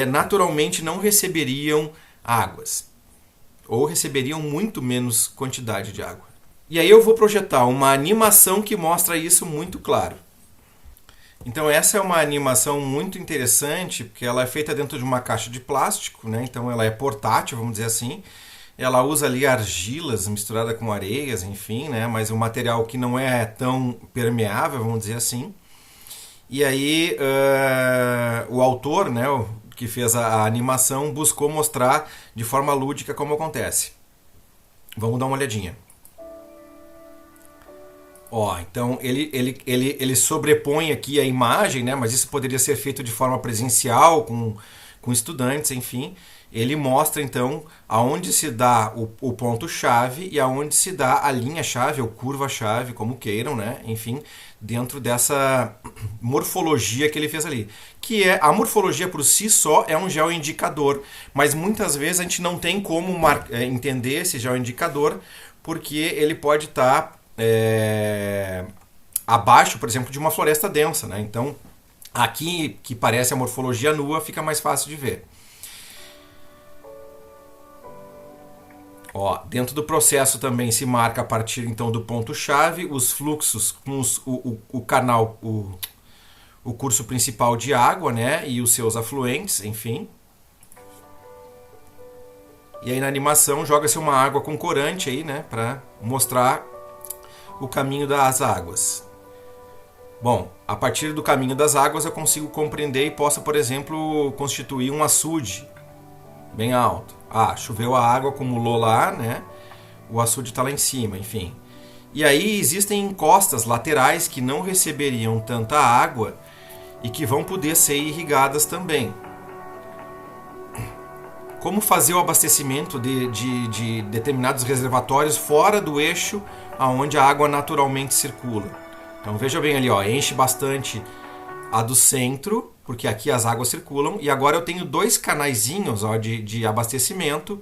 Speaker 1: naturalmente não receberiam águas, ou receberiam muito menos quantidade de água. E aí eu vou projetar uma animação que mostra isso muito claro. Então essa é uma animação muito interessante, porque ela é feita dentro de uma caixa de plástico, né? Então ela é portátil, vamos dizer assim. Ela usa ali argilas misturada com areias, enfim, né? Mas um material que não é tão permeável, vamos dizer assim. E aí o autor, né, que fez a animação, buscou mostrar de forma lúdica como acontece. Vamos dar uma olhadinha. Então ele sobrepõe aqui a imagem, né? Mas isso poderia ser feito de forma presencial, com estudantes, enfim. Ele mostra então aonde se dá o ponto-chave e aonde se dá a linha-chave ou curva-chave, como queiram, né? Enfim, dentro dessa morfologia que ele fez ali. Que a morfologia por si só é um geoindicador, mas muitas vezes a gente não tem como entender esse geoindicador, porque ele pode estar abaixo, por exemplo, de uma floresta densa, né? Então, aqui que parece a morfologia nua, fica mais fácil de ver. Dentro do processo também se marca a partir então do ponto-chave os fluxos com o canal, o curso principal de água, né? E os seus afluentes, enfim. E aí na animação joga-se uma água com corante aí, né, para mostrar o caminho das águas. Bom, a partir do caminho das águas eu consigo compreender e posso, por exemplo, constituir um açude bem alto. Ah, choveu a água, acumulou lá, né? O açude está lá em cima, enfim. E aí existem encostas laterais que não receberiam tanta água e que vão poder ser irrigadas também. Como fazer o abastecimento de determinados reservatórios fora do eixo onde a água naturalmente circula? Então veja bem ali, ó, enche bastante a do centro, porque aqui as águas circulam, e agora eu tenho dois canaizinhos, ó, de abastecimento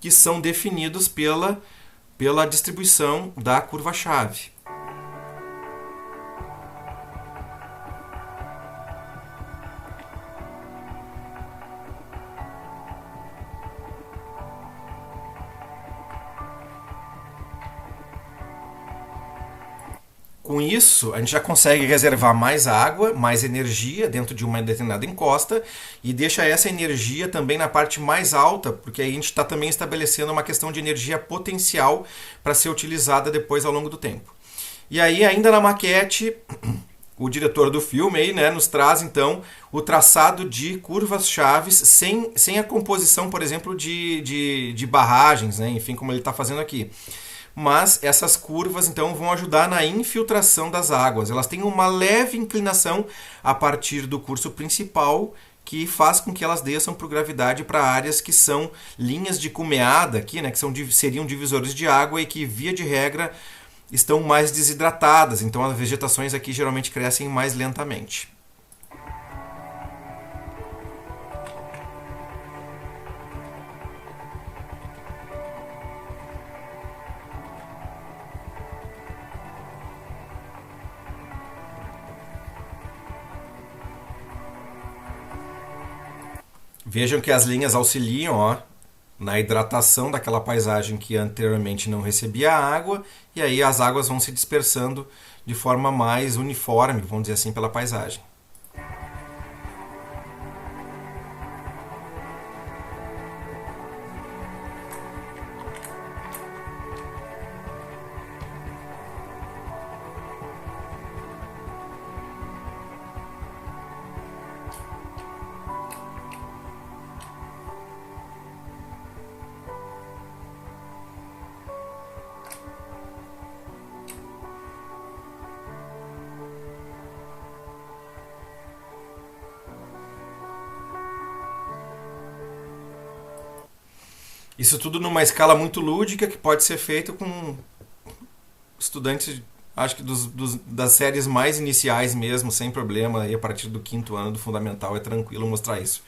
Speaker 1: que são definidos pela distribuição da curva-chave. Com isso, a gente já consegue reservar mais água, mais energia dentro de uma determinada encosta e deixa essa energia também na parte mais alta, porque aí a gente está também estabelecendo uma questão de energia potencial para ser utilizada depois ao longo do tempo. E aí, ainda na maquete, o diretor do filme aí, né, nos traz então o traçado de curvas chaves sem a composição, por exemplo, de barragens, né, enfim, como ele está fazendo aqui. Mas essas curvas então vão ajudar na infiltração das águas. Elas têm uma leve inclinação a partir do curso principal que faz com que elas desçam por gravidade para áreas que são linhas de cumeada aqui, né, que seriam divisores de água e que, via de regra, estão mais desidratadas. Então as vegetações aqui geralmente crescem mais lentamente. Vejam que as linhas auxiliam, ó, na hidratação daquela paisagem que anteriormente não recebia água, e aí as águas vão se dispersando de forma mais uniforme, vamos dizer assim, pela paisagem. Isso tudo numa escala muito lúdica que pode ser feito com estudantes, acho que das séries mais iniciais mesmo, sem problema, e a partir do 5º ano do fundamental é tranquilo mostrar isso.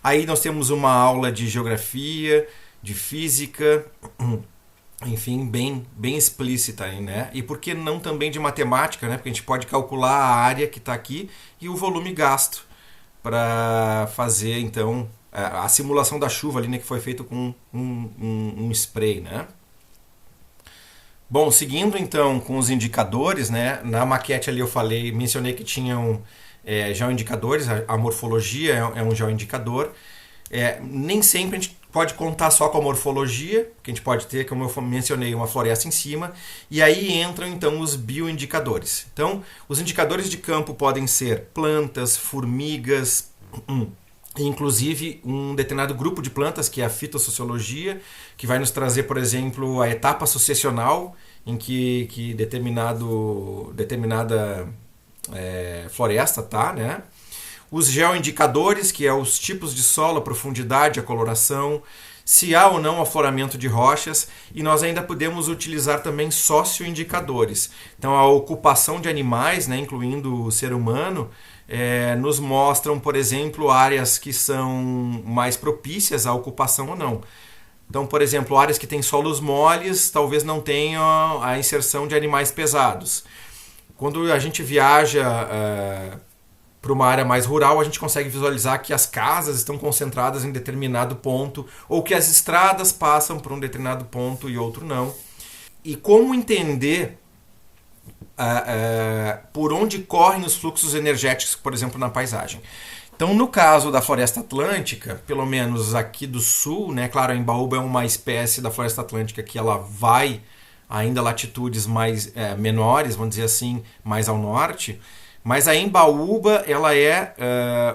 Speaker 1: Aí nós temos uma aula de geografia, de física, enfim, bem explícita aí, né? E por que não também de matemática, né? Porque a gente pode calcular a área que está aqui e o volume gasto para fazer, então, a simulação da chuva ali, né, que foi feito com um spray, né? Bom, seguindo então com os indicadores, né? Na maquete ali eu mencionei que tinham geoindicadores, a morfologia é um geoindicador. Nem sempre a gente pode contar só com a morfologia, que a gente pode ter, como eu mencionei, uma floresta em cima, e aí entram então os bioindicadores. Então, os indicadores de campo podem ser plantas, formigas, inclusive um determinado grupo de plantas, que é a fitossociologia, que vai nos trazer, por exemplo, a etapa sucessional, em que determinada floresta está, né? Os geoindicadores, que é os tipos de solo, a profundidade, a coloração, se há ou não afloramento de rochas, e nós ainda podemos utilizar também socioindicadores. Então, a ocupação de animais, né, incluindo o ser humano, nos mostram, por exemplo, áreas que são mais propícias à ocupação ou não. Então, por exemplo, áreas que têm solos moles talvez não tenham a inserção de animais pesados. Quando a gente viaja para uma área mais rural, a gente consegue visualizar que as casas estão concentradas em determinado ponto, ou que as estradas passam por um determinado ponto e outro não. E como entender por onde correm os fluxos energéticos, por exemplo, na paisagem. Então, no caso da Floresta Atlântica, pelo menos aqui do sul, né? Claro, a Embaúba é uma espécie da Floresta Atlântica que ela vai ainda a latitudes mais menores, vamos dizer assim, mais ao norte. Mas a Embaúba, ela é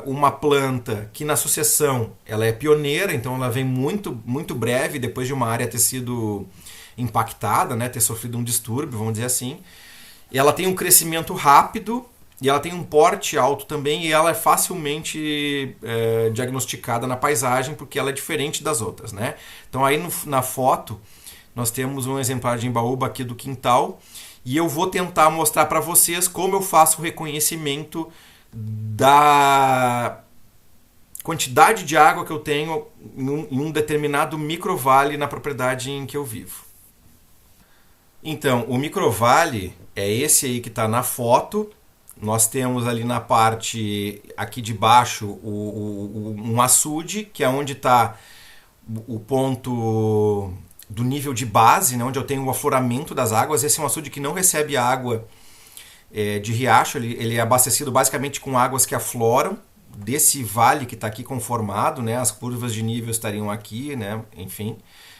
Speaker 1: uma planta que na sucessão ela é pioneira, então ela vem muito, muito breve depois de uma área ter sido impactada, né? Ter sofrido um distúrbio, vamos dizer assim. E ela tem um crescimento rápido e ela tem um porte alto também e ela é facilmente diagnosticada na paisagem porque ela é diferente das outras, né? Então aí na foto nós temos um exemplar de Embaúba aqui do quintal e eu vou tentar mostrar para vocês como eu faço o reconhecimento da quantidade de água que eu tenho em um determinado microvale na propriedade em que eu vivo. Então, o microvale é esse aí que está na foto. Nós temos ali na parte aqui de baixo um açude, que é onde está o ponto do nível de base, né, onde eu tenho o afloramento das águas. Esse é um açude que não recebe água de riacho, ele é abastecido basicamente com águas que afloram desse vale que está aqui conformado, né, as curvas de nível estariam aqui, né, enfim,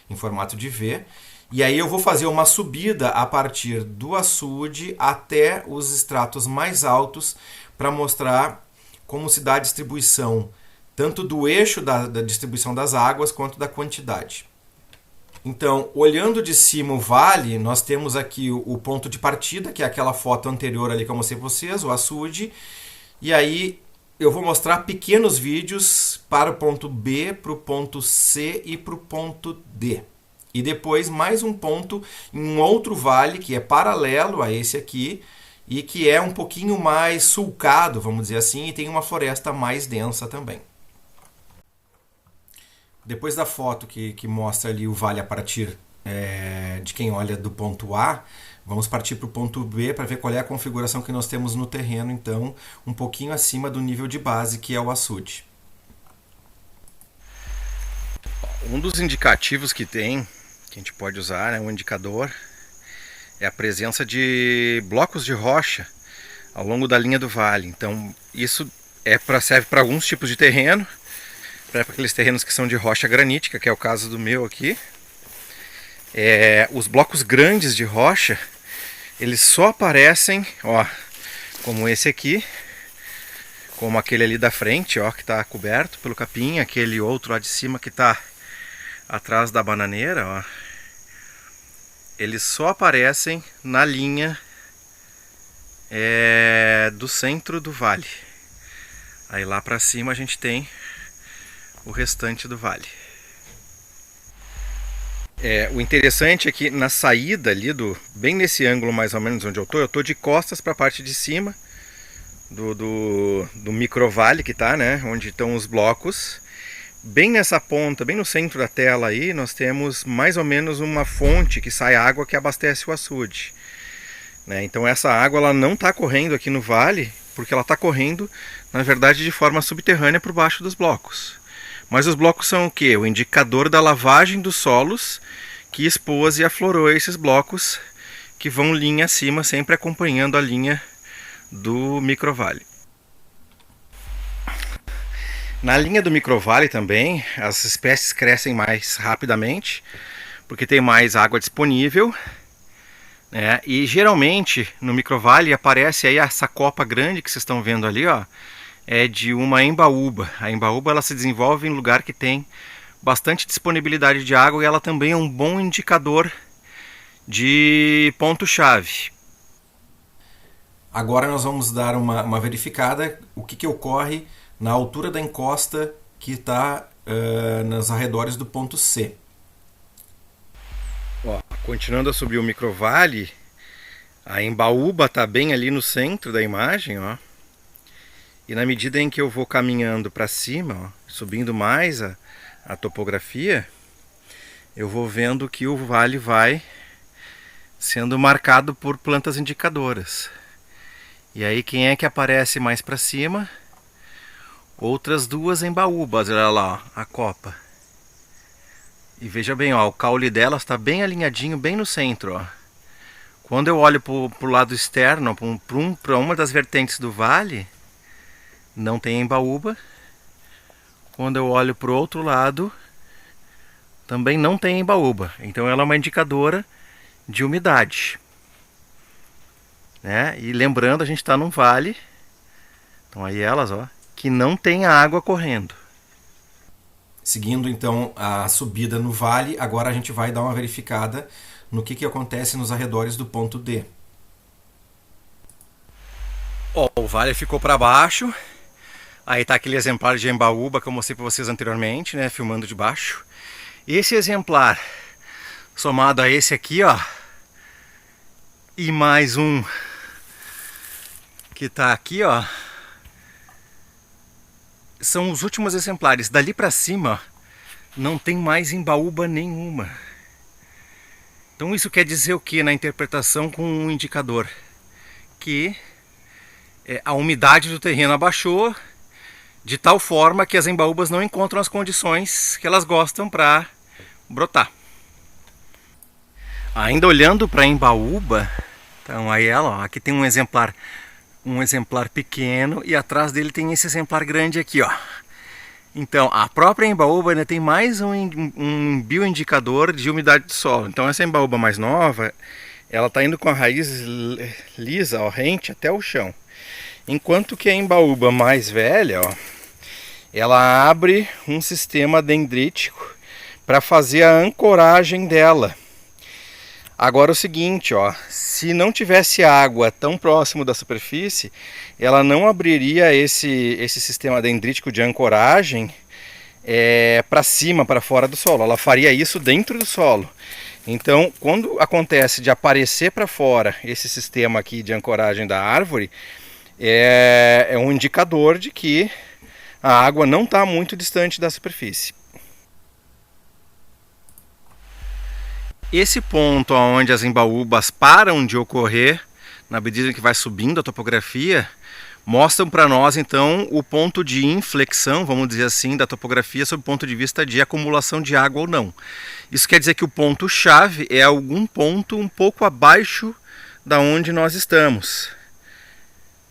Speaker 1: em formato de V. E aí eu vou fazer uma subida a partir do açude até os estratos mais altos para mostrar como se dá a distribuição tanto do eixo da distribuição das águas quanto da quantidade. Então, olhando de cima o vale, nós temos aqui o ponto de partida, que é aquela foto anterior ali que eu mostrei para vocês, o açude. E aí eu vou mostrar pequenos vídeos para o ponto B, para o ponto C e para o ponto D. E depois mais um ponto em um outro vale que é paralelo a esse aqui e que é um pouquinho mais sulcado, vamos dizer assim, e tem uma floresta mais densa também. Depois da foto que mostra ali o vale a partir de quem olha do ponto A, vamos partir para o ponto B para ver qual é a configuração que nós temos no terreno, então, um pouquinho acima do nível de base, que é o açude. Um dos indicativos que tem, que a gente pode usar, né, um indicador, é a presença de blocos de rocha ao longo da linha do vale. Então, isso serve para alguns tipos de terreno, para aqueles terrenos que são de rocha granítica, que é o caso do meu aqui. Os blocos grandes de rocha, eles só aparecem, ó, como esse aqui, como aquele ali da frente, ó, que está coberto pelo capim, aquele outro lá de cima que está atrás da bananeira, ó. Eles só aparecem na linha do centro do vale. Aí lá para cima a gente tem o restante do vale. O interessante é que na saída ali, bem nesse ângulo mais ou menos onde eu tô de costas para a parte de cima do microvale que tá, né, onde estão os blocos. Bem nessa ponta, bem no centro da tela aí, nós temos mais ou menos uma fonte que sai água que abastece o açude, né? Então essa água ela não está correndo aqui no vale, porque ela está correndo, na verdade, de forma subterrânea por baixo dos blocos. Mas os blocos são o quê? O indicador da lavagem dos solos que expôs e aflorou esses blocos que vão linha acima, sempre acompanhando a linha do microvale. Na linha do microvale também, as espécies crescem mais rapidamente, porque tem mais água disponível, né? E geralmente no microvale aparece aí essa copa grande que vocês estão vendo ali, ó, é de uma embaúba. A embaúba ela se desenvolve em lugar que tem bastante disponibilidade de água e ela também é um bom indicador de ponto-chave. Agora nós vamos dar uma verificada o que ocorre na altura da encosta que está nos arredores do ponto C. Ó, continuando a subir o microvale, a embaúba está bem ali no centro da imagem, ó. E na medida em que eu vou caminhando para cima, ó, subindo mais a topografia, eu vou vendo que o vale vai sendo marcado por plantas indicadoras. E aí quem é que aparece mais para cima? Outras duas embaúbas, olha lá, ó, a copa. E veja bem, ó, o caule delas está bem alinhadinho, bem no centro, ó. Quando eu olho para o lado externo, para uma das vertentes do vale, não tem embaúba,
Speaker 2: quando eu olho para o outro lado, também não tem embaúba. Então ela é uma indicadora de umidade, né? E lembrando, a gente está num vale, então aí elas, ó, que não tem água correndo.
Speaker 1: Seguindo então a subida no vale, agora a gente vai dar uma verificada no que acontece nos arredores do ponto D.
Speaker 2: Ó, o vale ficou para baixo. Aí tá aquele exemplar de embaúba que eu mostrei para vocês anteriormente, né, filmando de baixo. Esse exemplar, somado a esse aqui, ó, e mais um que tá aqui, ó, são os últimos exemplares. Dali para cima não tem mais embaúba nenhuma. Então isso quer dizer o que na interpretação com um indicador? Que a umidade do terreno abaixou de tal forma que as embaúbas não encontram as condições que elas gostam para brotar. Ainda olhando para a embaúba, então aí ela, ó, aqui tem um exemplar pequeno e atrás dele tem esse exemplar grande aqui, ó. Então a própria embaúba ainda tem mais um bioindicador de umidade do solo. Então essa embaúba mais nova, ela está indo com a raiz lisa, ó, rente até o chão. Enquanto que a embaúba mais velha, ó, ela abre um sistema dendrítico para fazer a ancoragem dela. Agora o seguinte, ó, se não tivesse água tão próximo da superfície, ela não abriria esse sistema dendrítico de ancoragem para cima, para fora do solo. Ela faria isso dentro do solo. Então, quando acontece de aparecer para fora esse sistema aqui de ancoragem da árvore, é um indicador de que a água não está muito distante da superfície. Esse ponto onde as embaúbas param de ocorrer, na medida que vai subindo a topografia, mostram para nós então o ponto de inflexão, vamos dizer assim, da topografia sob o ponto de vista de acumulação de água ou não. Isso quer dizer que o ponto-chave é algum ponto um pouco abaixo da onde nós estamos.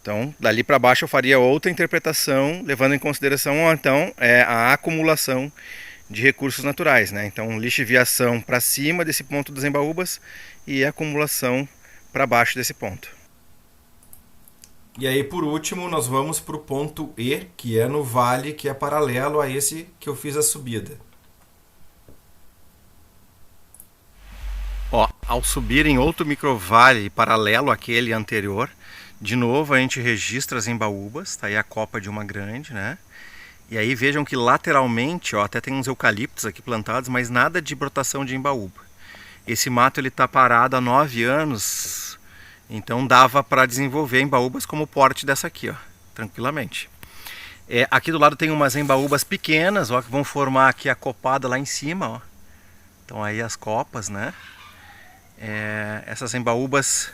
Speaker 2: Então, dali para baixo eu faria outra interpretação, levando em consideração então a acumulação de recursos naturais, né? Então, lixiviação para cima desse ponto das embaúbas e acumulação para baixo desse ponto.
Speaker 1: E aí, por último, nós vamos para o ponto E, que é no vale, que é paralelo a esse que eu fiz a subida.
Speaker 2: Ó, ao subir em outro microvale paralelo àquele anterior, de novo a gente registra as embaúbas, tá aí a copa de uma grande, né? E aí vejam que lateralmente, ó, até tem uns eucaliptos aqui plantados, mas nada de brotação de embaúba. Esse mato ele está parado há 9 anos, então dava para desenvolver embaúbas como o porte dessa aqui, ó, tranquilamente. Aqui do lado tem umas embaúbas pequenas, ó, que vão formar aqui a copada lá em cima, ó. Então aí as copas, né? Essas embaúbas,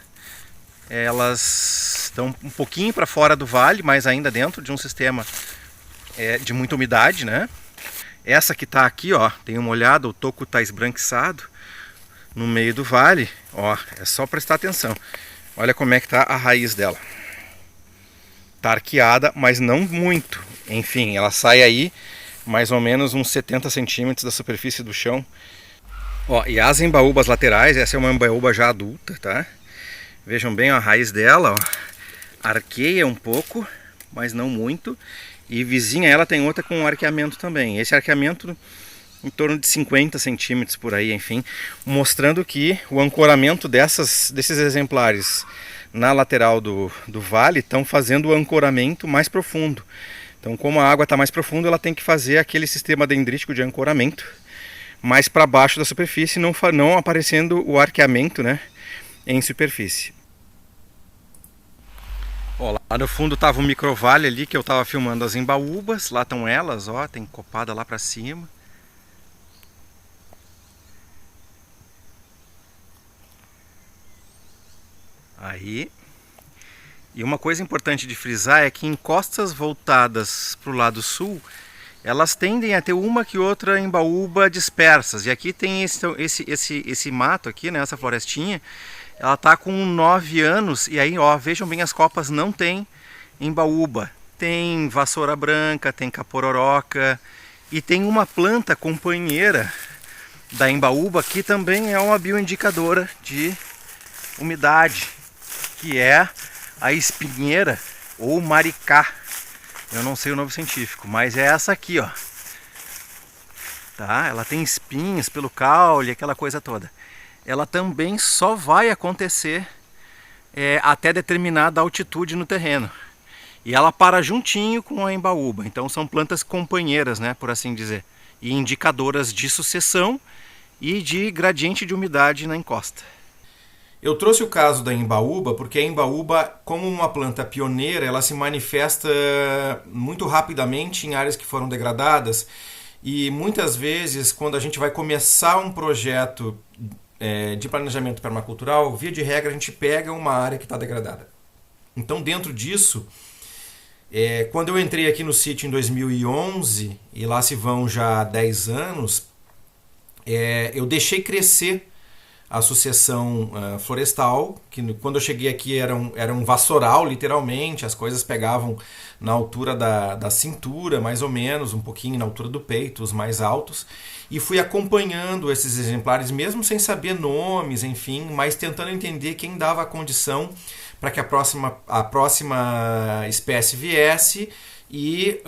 Speaker 2: elas estão um pouquinho para fora do vale, mas ainda dentro de um sistema de muita umidade, né? Essa que está aqui, ó, tem uma olhada, o toco está esbranquiçado no meio do vale, ó, é só prestar atenção. Olha como é que está a raiz dela. Está arqueada, mas não muito. Enfim, ela sai aí mais ou menos uns 70 centímetros da superfície do chão. Ó, e as embaúbas laterais, essa é uma embaúba já adulta, tá? Vejam bem a raiz dela, ó, arqueia um pouco, mas não muito. E vizinha ela tem outra com arqueamento também. Esse arqueamento em torno de 50 centímetros por aí, enfim, mostrando que o ancoramento desses exemplares na lateral do vale estão fazendo o ancoramento mais profundo. Então, como a água está mais profunda, ela tem que fazer aquele sistema dendrítico de ancoramento mais para baixo da superfície, não aparecendo o arqueamento, né, em superfície. Ó, lá no fundo estava um microvale ali que eu estava filmando as embaúbas. Lá estão elas, ó, tem copada lá para cima. Aí. E uma coisa importante de frisar é que em costas voltadas para o lado sul, elas tendem a ter uma que outra embaúba dispersas. E aqui tem esse mato aqui, né, essa florestinha. Ela está com 9 anos e aí, ó, vejam bem, as copas não tem embaúba. tem vassoura branca, tem capororoca e tem uma planta companheira da embaúba que também é uma bioindicadora de umidade, que é a espinheira ou maricá. Eu não sei o nome científico, mas é essa aqui, ó. Tá? Ela tem espinhos pelo caule, aquela coisa toda. Ela também só vai acontecer até determinada altitude no terreno. E ela para juntinho com a embaúba. Então são plantas companheiras, né, por assim dizer. E indicadoras de sucessão e de gradiente de umidade na encosta.
Speaker 1: Eu trouxe o caso da embaúba porque a embaúba, como uma planta pioneira, ela se manifesta muito rapidamente em áreas que foram degradadas. E muitas vezes, quando a gente vai começar um projeto de planejamento permacultural, via de regra a gente pega uma área que está degradada. Então, dentro disso, quando eu entrei aqui no sítio em 2011, e lá se vão já 10 anos, eu deixei crescer a sucessão florestal, que quando eu cheguei aqui era um vassoural, literalmente, as coisas pegavam na altura da cintura, mais ou menos, um pouquinho na altura do peito, os mais altos, e fui acompanhando esses exemplares, mesmo sem saber nomes, enfim, mas tentando entender quem dava a condição para que a próxima espécie viesse e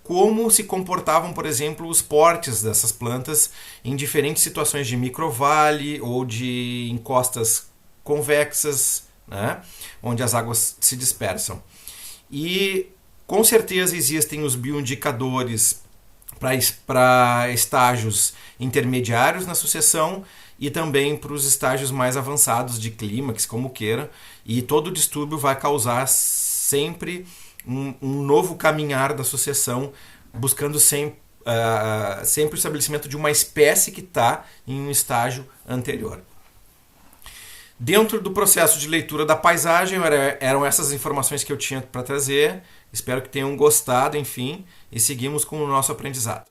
Speaker 1: como se comportavam, por exemplo, os portes dessas plantas em diferentes situações de microvale ou de encostas convexas, né, onde as águas se dispersam. E com certeza existem os bioindicadores para estágios intermediários na sucessão e também para os estágios mais avançados de clímax, como queira, e todo distúrbio vai causar sempre um novo caminhar da sucessão, buscando sempre o estabelecimento de uma espécie que está em um estágio anterior. Dentro do processo de leitura da paisagem, eram essas informações que eu tinha para trazer. Espero que tenham gostado, enfim, e seguimos com o nosso aprendizado.